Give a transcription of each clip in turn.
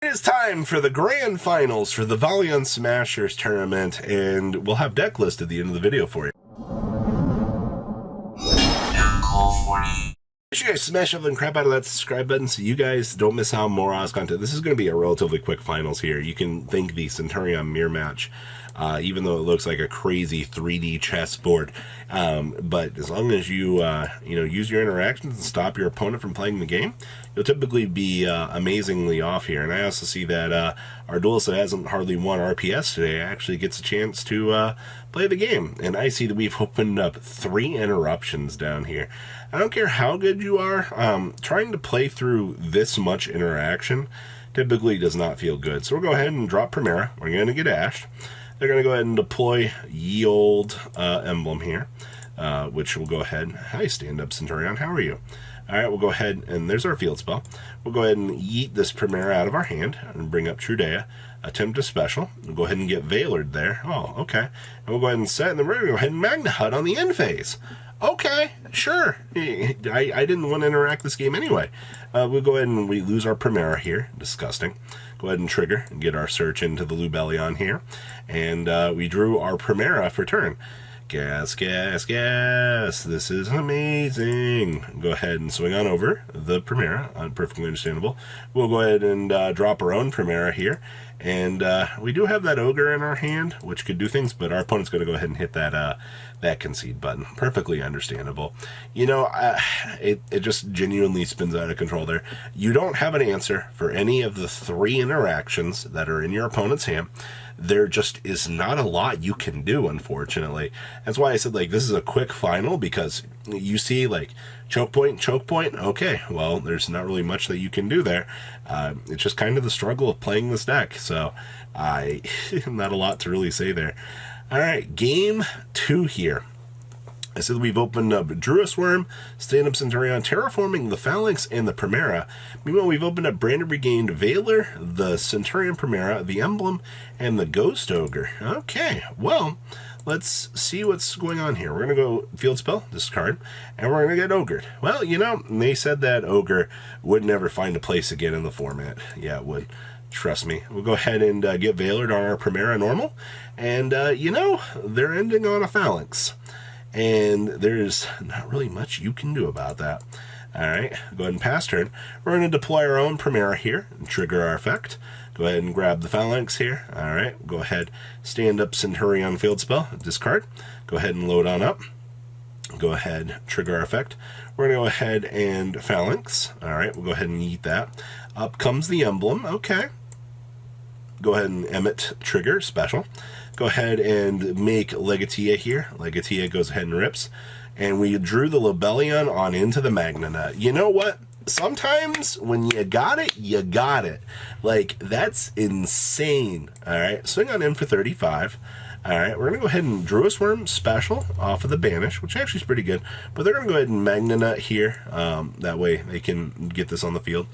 It is time for the grand finals for the Valiant Smashers tournament, and we'll have deck list at the end of the video for you. Make sure you guys smash up and crap out of that subscribe button so you guys don't miss out on more Oz content. This is going to be a relatively quick finals here. You can thank the Centurion Mir match, even though it looks like a crazy 3D chessboard. But as long as you use your interactions and stop your opponent from playing the game, you'll typically be amazingly off here. And I also see that our duelist that hasn't hardly won RPS today actually gets a chance to play the game. And I see that we've opened up 3 interruptions down here. I don't care how good you are, trying to play through this much interaction typically does not feel good. So we'll go ahead and drop Primera. We're going to get dashed. They're going to go ahead and deploy ye old emblem here, which will go ahead. Hi, stand-up Centurion. How are you? All right, we'll go ahead, and there's our field spell. We'll go ahead and yeet this Primera out of our hand and bring up Trudea. Attempt a special. We'll go ahead and get Veilered there. Oh, okay. And we'll go ahead and set, and then we're going to go ahead and Magna Hut on the end phase. Okay, sure. I didn't want to interact this game anyway. We'll go ahead and we lose our Primera here. Disgusting. Go ahead and trigger and get our search into the Lubellion here. And we drew our Primera for turn. Gas, gas, gas. This is amazing. Go ahead and swing on over the Primera. Perfectly understandable. We'll go ahead and drop our own Primera here. And we do have that Ogre in our hand, which could do things, but our opponent's going to go ahead and hit that that concede button. Perfectly understandable. You know, it just genuinely spins out of control there. You don't have an answer for any of the 3 interactions that are in your opponent's hand. There just is not a lot you can do, unfortunately. That's why I said, like, this is a quick final, because you see, like, choke point, okay, well, there's not really much that you can do there. It's just kind of the struggle of playing this deck, so not a lot to really say there. All right, game 2 here. I said we've opened up Druis Worm, Stand-Up Centurion, Terraforming the Phalanx, and the Primera. Meanwhile, we've opened up Branded Regained Veiler, the Centurion Primera, the Emblem, and the Ghost Ogre. Okay, well, let's see what's going on here. We're going to go Field Spell, discard, and we're going to get Ogred. Well, you know, they said that Ogre would never find a place again in the format. Yeah, it would. Trust me. We'll go ahead and get Veilered on our Primera normal, and, you know, they're ending on a Phalanx. And there's not really much you can do about that. Alright, go ahead and pass turn. We're going to deploy our own Primera here and trigger our effect. Go ahead and grab the Phalanx here. Alright, go ahead, stand up Centurion field spell, discard. Go ahead and load on up. Go ahead, trigger our effect. We're going to go ahead and Phalanx. Alright, we'll go ahead and eat that. Up comes the emblem. Okay. Go ahead and emit trigger special. Go ahead and make Legatia here. Legatia goes ahead and rips. And we drew the Lubellion on into the Magna Nut. You know what? Sometimes when you got it, you got it. Like, that's insane. Alright, swing on in for 35. Alright, we're going to go ahead and Druis Worm special off of the Banish, which actually is pretty good. But they're going to go ahead and Magna Nut here. That way they can get this on the field.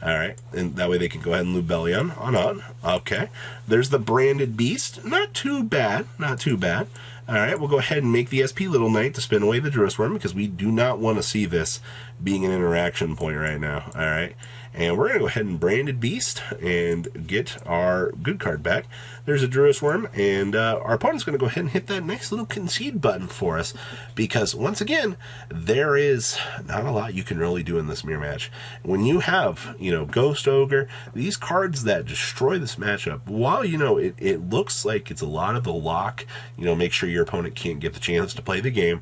Alright, and that way they can go ahead and Lubellion on. Okay, there's the Branded Beast. Not too bad, not too bad. Alright, we'll go ahead and make the SP Little Knight to spin away the Druis Worm, because we do not want to see this being an interaction point right now. Alright, and we're going to go ahead and Branded Beast and get our good card back. There's a Druis Worm, and our opponent's going to go ahead and hit that nice little concede button for us, because once again, there is not a lot you can really do in this mirror match. When you have, you know, Ghost Ogre, these cards that destroy this matchup, while, you know, it looks like it's a lot of the lock, you know, make sure your opponent can't get the chance to play the game,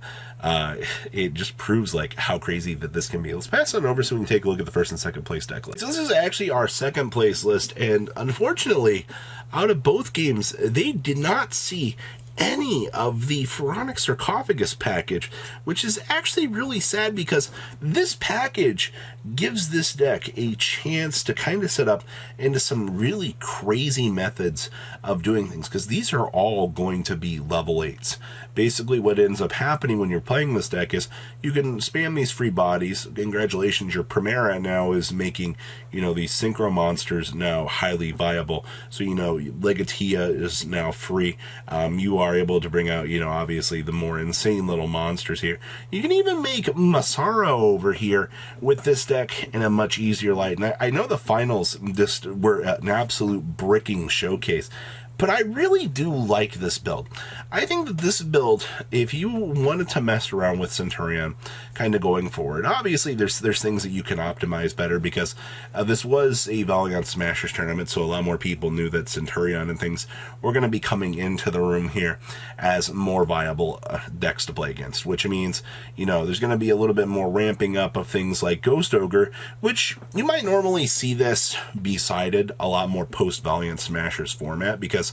it just proves like how crazy that this can be. Let's pass on over so we can take a look at the first and second place deck list. So this is actually our second place list, and unfortunately, out of both games, they did not see any of the Pharaonic Sarcophagus package, which is actually really sad, because this package gives this deck a chance to kind of set up into some really crazy methods of doing things, because these are all going to be level 8s. Basically, what ends up happening when you're playing this deck is you can spam these free bodies. Congratulations, your Primera now is making, you know, these synchro monsters now highly viable. So, you know, Legatia is now free. You are able to bring out, obviously the more insane little monsters here. You can even make Masaro over here with this deck in a much easier light. And I know the finals just were an absolute bricking showcase, but I really do like this build. I think that this build, if you wanted to mess around with Centurion kind of going forward, obviously there's things that you can optimize better, because this was a Valiant Smashers tournament, so a lot more people knew that Centurion and things were going to be coming into the room here as more viable decks to play against, which means, there's going to be a little bit more ramping up of things like Ghost Ogre, which you might normally see this be sided a lot more post-Valiant Smashers format, because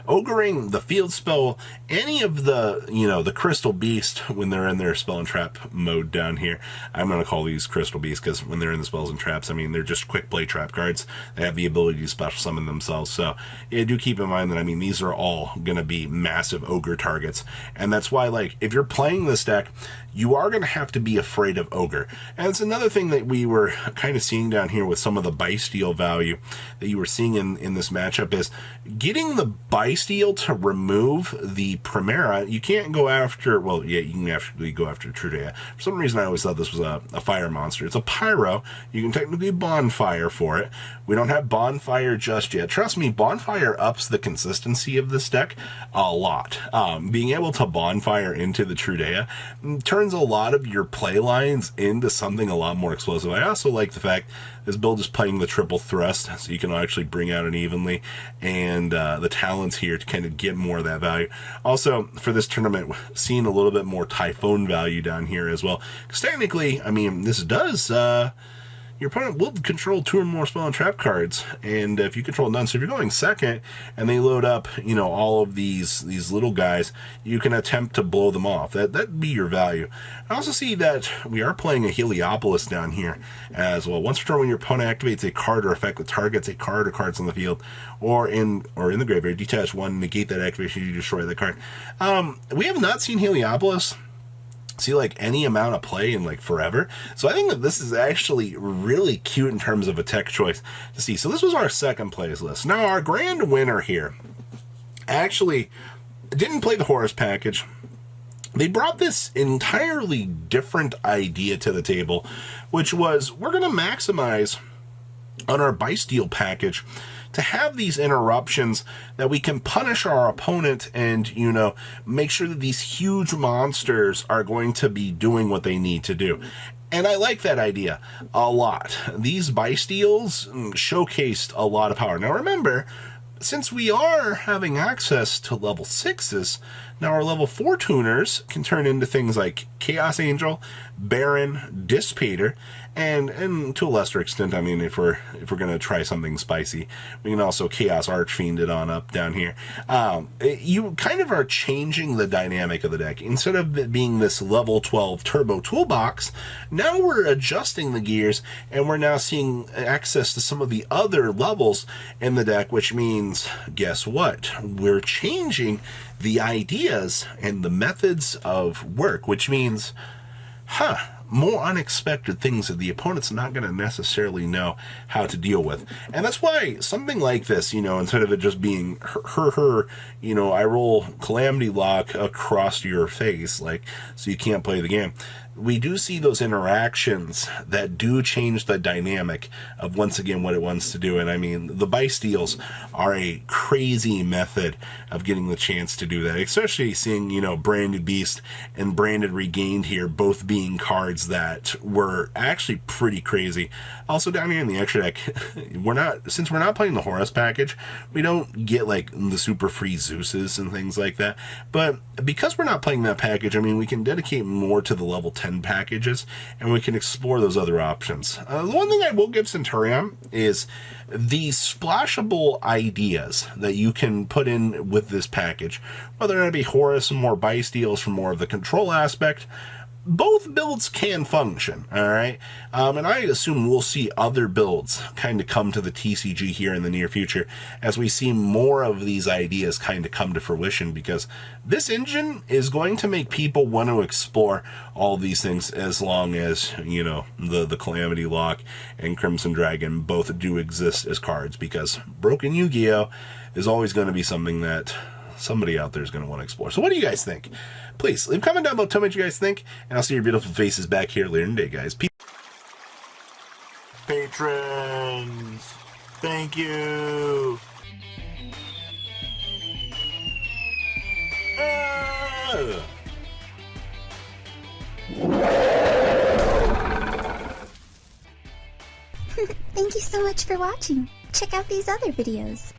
ogering the field spell, any of the, the Crystal Beast when they're in their spell and trap mode down here, I'm going to call these Crystal Beasts because when they're in the spells and traps, I mean, they're just quick play trap cards. They have the ability to special summon themselves. So yeah, do keep in mind that, I mean, these are all going to be massive ogre targets. And that's why, like, if you're playing this deck, you are going to have to be afraid of ogre. And it's another thing that we were kind of seeing down here with some of the Bysteel value that you were seeing in this matchup is getting the Bysteel to remove the Primera. You can't go after, well, yeah, you can actually go after Trudea. For some reason, I always thought this was a fire monster. It's a Pyro. You can technically Bonfire for it. We don't have Bonfire just yet. Trust me, Bonfire ups the consistency of this deck a lot. Being able to Bonfire into the Trudea turns a lot of your play lines into something a lot more explosive. I also like the fact this build is playing the triple thrust, so you can actually bring out an evenly, and the talents here to kind of get more of that value. Also, for this tournament, seeing a little bit more Typhoon value down here as well, because technically, I mean, this does your opponent will control 2 or more spell and trap cards, and if you control none, so if you're going second and they load up, all of these little guys, you can attempt to blow them off. That'd be your value. I also see that we are playing a Heliopolis down here as well. Once per turn, when your opponent activates a card or effect that targets a card or cards on the field or in the graveyard, detach 1, negate that activation, you destroy that card. We have not seen Heliopolis see like any amount of play in like forever, so I think that this is actually really cute in terms of a tech choice to see. So this was our second plays list. Now our grand winner here actually didn't play the Horus package. They brought this entirely different idea to the table, which was we're going to maximize on our Bysteel package to have these interruptions that we can punish our opponent and, make sure that these huge monsters are going to be doing what they need to do. And I like that idea a lot. These Bysteels showcased a lot of power. Now remember, since we are having access to level 6s, now our level 4 tuners can turn into things like Chaos Angel, Baron, Dissipator, and to a lesser extent, I mean, if we're going to try something spicy, we can also Chaos Archfiend it on up down here. You kind of are changing the dynamic of the deck. Instead of it being this level 12 turbo toolbox, now we're adjusting the gears, and we're now seeing access to some of the other levels in the deck, which means, guess what? We're changing the ideas and the methods of work, which means, more unexpected things that the opponent's not going to necessarily know how to deal with. And that's why something like this, instead of it just being I roll Calamity Lock across your face, so you can't play the game. We do see those interactions that do change the dynamic of, once again, what it wants to do. And I mean, the Bysteels are a crazy method of getting the chance to do that, especially seeing, Branded Beast and Branded Regained here both being cards that were actually pretty crazy. Also, down here in the extra deck, since we're not playing the Horus package, we don't get like the super free Zeuses and things like that. But because we're not playing that package, I mean, we can dedicate more to the level 10 packages, and we can explore those other options. The one thing I will give Centurion is the splashable ideas that you can put in with this package, whether it be Horus and more Bysteels for more of the control aspect. Both builds can function, all right? And I assume we'll see other builds kind of come to the TCG here in the near future as we see more of these ideas kind of come to fruition, because this engine is going to make people want to explore all these things, as long as, the Calamity Lock and Crimson Dragon both do exist as cards, because Broken Yu-Gi-Oh! Is always going to be something that somebody out there is going to want to explore. So what do you guys think? Please leave a comment down below. Tell me what you guys think, and I'll see your beautiful faces back here later in the day, guys. Peace. Patrons, thank you. Thank you so much for watching. Check out these other videos.